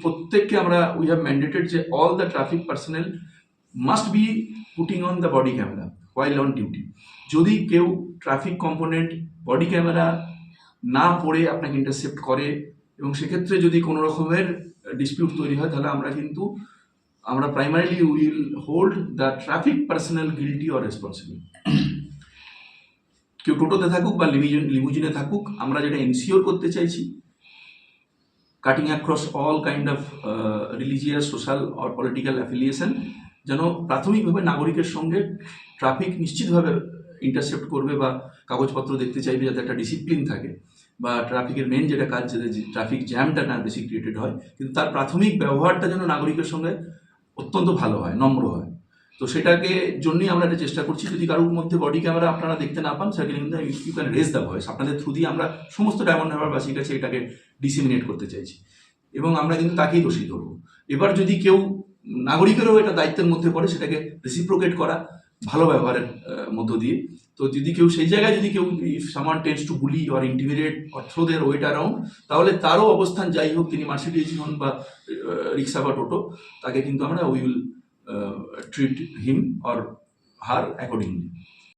প্রত্যেককে আমরা we have mandated যে all the traffic personnel must be putting on the body camera while on duty. যদি কেউ traffic component body camera না পড়ে আপনাকে ইন্টারসেপ্ট করে এবং সেক্ষেত্রে যদি কোনো রকমের ডিসপিউট তৈরি হয়, তাহলে আমরা primarily will hold the traffic personal guilty or responsible. কেউ টোটোতে থাকুক বা লিমুজিনে থাকুক, আমরা যেটা এনশিওর করতে চাইছি, cutting across all kind of religious, social or political affiliation, যেন প্রাথমিকভাবে নাগরিকের সঙ্গে ট্রাফিক নিশ্চিতভাবে ইন্টারসেপ্ট করবে বা কাগজপত্র দেখতে চাইবে, যাতে একটা ডিসিপ্লিন থাকে, বা ট্রাফিকের মেন যেটা কাজ, যাতে ট্রাফিক জ্যামটা না বেশি ক্রিয়েটেড হয়, কিন্তু তার প্রাথমিক ব্যবহারটা যেন নাগরিকের সঙ্গে অত্যন্ত ভালো হয়, নম্র হয়। তো সেটাকে জন্যই আমরা এটা চেষ্টা করছি। যদি কারোর মধ্যে বডি ক্যামেরা আপনারা দেখতে না পান, সেখানে কিন্তু you can raise the voice. আপনাদের থ্রু দিয়ে আমরা সমস্ত ডায়মন্ড হারবারবাসীর কাছে এটাকে ডিসিমিনেট করতে চাইছি, এবং আমরা কিন্তু তাকেই দোষী ধরবো। এবার যদি কেউ নাগরিকেরও এটা দায়িত্বের মধ্যে পড়ে, সেটাকে রেসিপ্রোকেট করা ভালো ব্যবহারের মধ্য দিয়ে। তো যদি কেউ সেই জায়গায়, যদি কেউ if someone tends to bully or intimidate or throw their weight around, তাহলে তারও অবস্থান যাই হোক, তিনি মার্সিডিজ হন বা রিক্সা বা টোটো, তাকে কিন্তু আমরা will treat him or her accordingly.